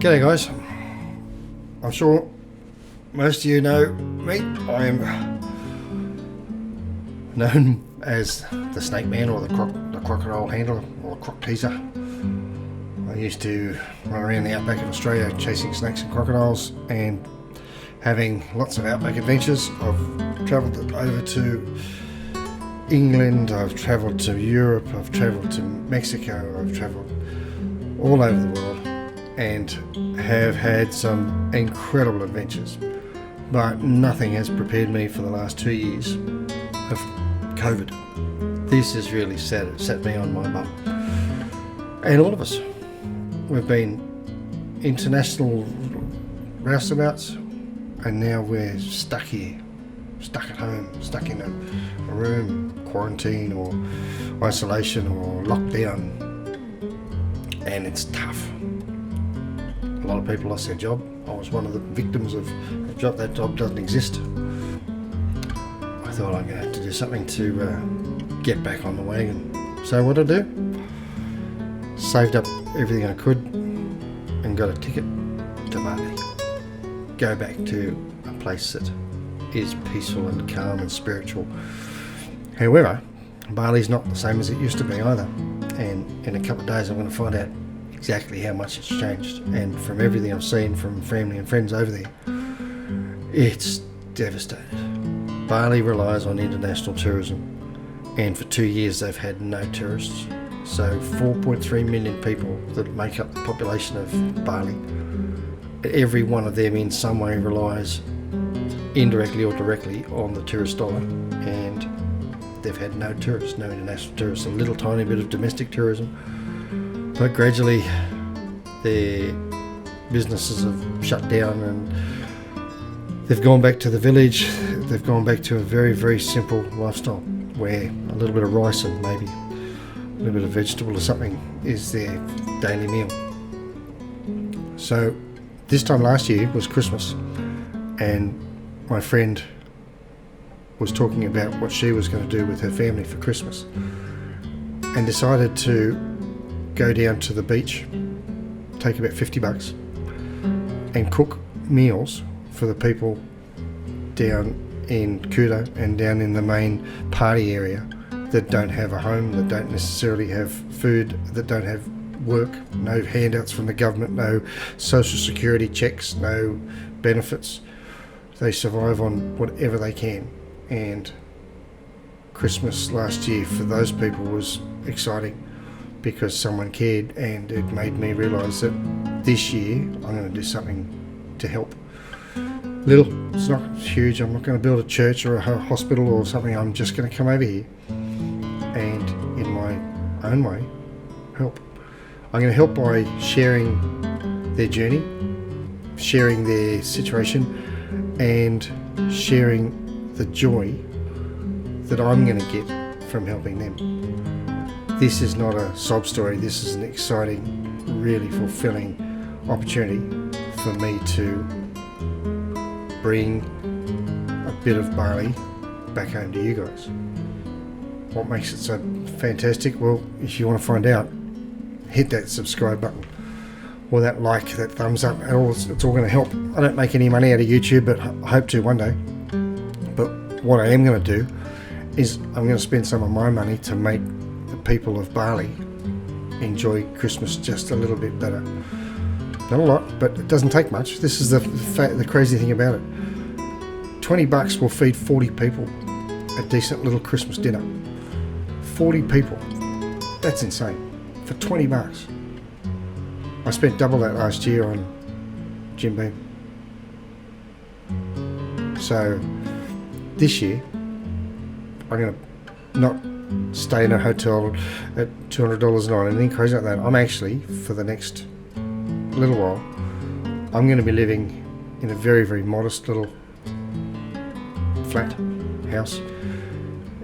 G'day guys, I'm sure most of you know me. I'm known as the snake man or the crocodile handler or the croc teaser. I used to run around the outback of Australia chasing snakes and crocodiles and having lots of outback adventures. I've travelled over to England, I've travelled to Europe, I've travelled to Mexico, I've travelled all over the world and have had some incredible adventures, but nothing has prepared me for the last 2 years of COVID. This has really set me on my bum, and all of us, we've been international roustabouts, and now we're stuck here, stuck at home, stuck in a room, quarantine or isolation or lockdown, and it's tough. A lot of people lost their job. I was one of the victims of a job. That job doesn't exist. I thought I'm going to have to do something to get back on the wagon. So what did I do? Saved up everything I could and got a ticket to Bali. Go back to a place that is peaceful and calm and spiritual. However, Bali's not the same as it used to be either. And in a couple of days I'm going to find out exactly how much it's changed, and from everything I've seen from family and friends over there, it's devastated. Bali relies on international tourism, and for 2 years they've had no tourists. So 4.3 million people that make up the population of Bali, every one of them in some way relies indirectly or directly on the tourist dollar, and they've had no tourists, no international tourists, a little tiny bit of domestic tourism. But gradually their businesses have shut down and they've gone back to the village. They've gone back to a very, very simple lifestyle where a little bit of rice and maybe a little bit of vegetable or something is their daily meal. So this time last year was Christmas, and my friend was talking about what she was going to do with her family for Christmas and decided to go down to the beach, take about $50 and cook meals for the people down in Kuta and down in the main party area that don't have a home, that don't necessarily have food, that don't have work, no handouts from the government, no social security checks, no benefits. They survive on whatever they can. And Christmas last year for those people was exciting because someone cared, and it made me realise that this year I'm going to do something to help. Little, it's not huge. I'm not going to build a church or a hospital or something. I'm just going to come over here and in my own way help. I'm going to help by sharing their journey, sharing their situation, and sharing the joy that I'm going to get from helping them. This is not a sob story. This is an exciting, really fulfilling opportunity for me to bring a bit of Bali back home to you guys. What makes it so fantastic? Well, if you want to find out, hit that subscribe button or that like, that thumbs up. It's all going to help. I don't make any money out of YouTube, but I hope to one day. But what I am going to do is I'm going to spend some of my money to make the people of Bali enjoy Christmas just a little bit better. Not a lot, but it doesn't take much. This is the crazy thing about it. $20 will feed 40 people a decent little Christmas dinner. 40 people. That's insane. For $20. I spent double that last year on Jim Beam. So this year I'm going to not stay in a hotel at $200 a night, anything crazy like that. I'm actually, for the next little while, I'm going to be living in a very, very modest little flat house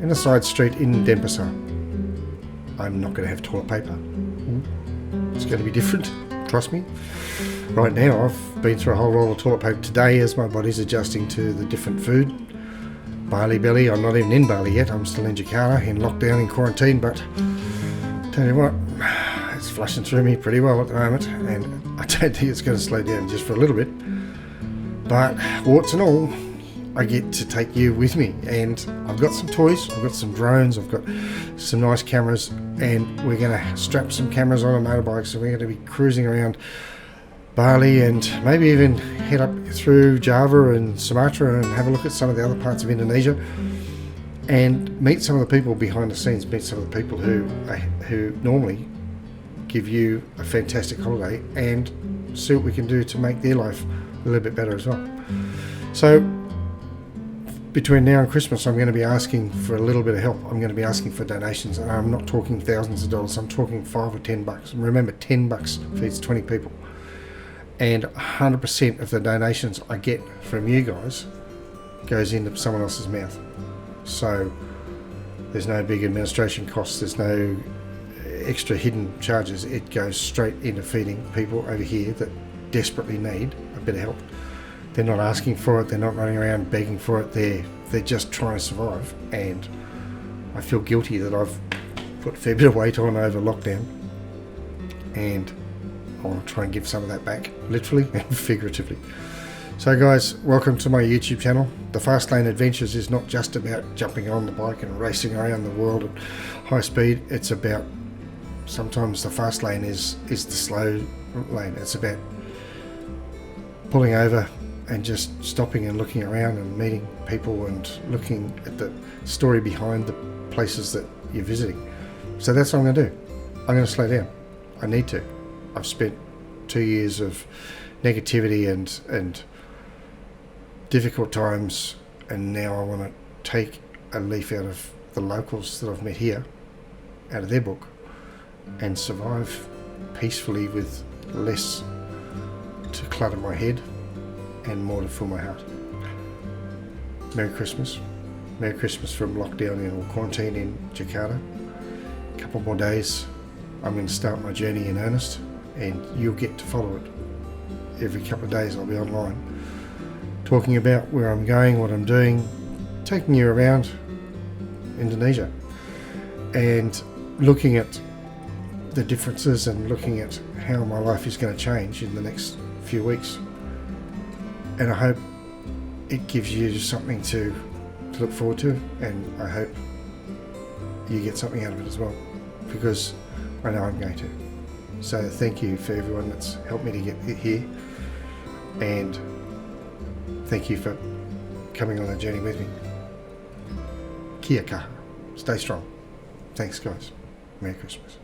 in a side street in Denpasar. I'm not going to have toilet paper. It's going to be different, trust me. Right now I've been through a whole roll of toilet paper today as my body's adjusting to the different food. Bali belly, I'm not even in Bali yet, I'm still in Jakarta in lockdown, in quarantine, but tell you what, it's flushing through me pretty well at the moment, and I don't think it's going to slow down just for a little bit. But warts and all, I get to take you with me, and I've got some toys, I've got some drones, I've got some nice cameras, and we're going to strap some cameras on a motorbike, so we're going to be cruising around Bali and maybe even head up through Java and Sumatra and have a look at some of the other parts of Indonesia and meet some of the people behind the scenes, meet some of the people who normally give you a fantastic holiday, and see what we can do to make their life a little bit better as well. So between now and Christmas, I'm going to be asking for a little bit of help. I'm going to be asking for donations, and I'm not talking thousands of dollars. I'm talking $5 or $10. And remember, $10 feeds 20 people, and 100% of the donations I get from you guys goes into someone else's mouth. So there's no big administration costs. There's no extra hidden charges. It goes straight into feeding people over here that desperately need a bit of help. They're not asking for it, they're not running around begging for it, they're just trying to survive, and I feel guilty that I've put a fair bit of weight on over lockdown, and I want to try and give some of that back, literally and figuratively. So guys, welcome to my YouTube channel. The Fast Lane Adventures is not just about jumping on the bike and racing around the world at high speed. It's about, sometimes the fast lane is the slow lane. It's about pulling over and just stopping and looking around and meeting people and looking at the story behind the places that you're visiting. So that's what I'm going to do. I'm going to slow down. I need to. I've spent 2 years of negativity and difficult times, and now I want to take a leaf out of the locals that I've met here, out of their book, and survive peacefully with less to clutter my head and more to fill my heart. Merry Christmas. Merry Christmas from lockdown or quarantine in Jakarta. A couple more days, I'm going to start my journey in earnest, and you'll get to follow it. Every couple of days I'll be online talking about where I'm going, what I'm doing, taking you around Indonesia and looking at the differences and looking at how my life is going to change in the next few weeks. And I hope it gives you something to look forward to, and I hope you get something out of it as well, because I know I'm going to. So thank you for everyone that's helped me to get here, and thank you for coming on the journey with me. Kia kaha. Stay strong. Thanks guys. Merry Christmas.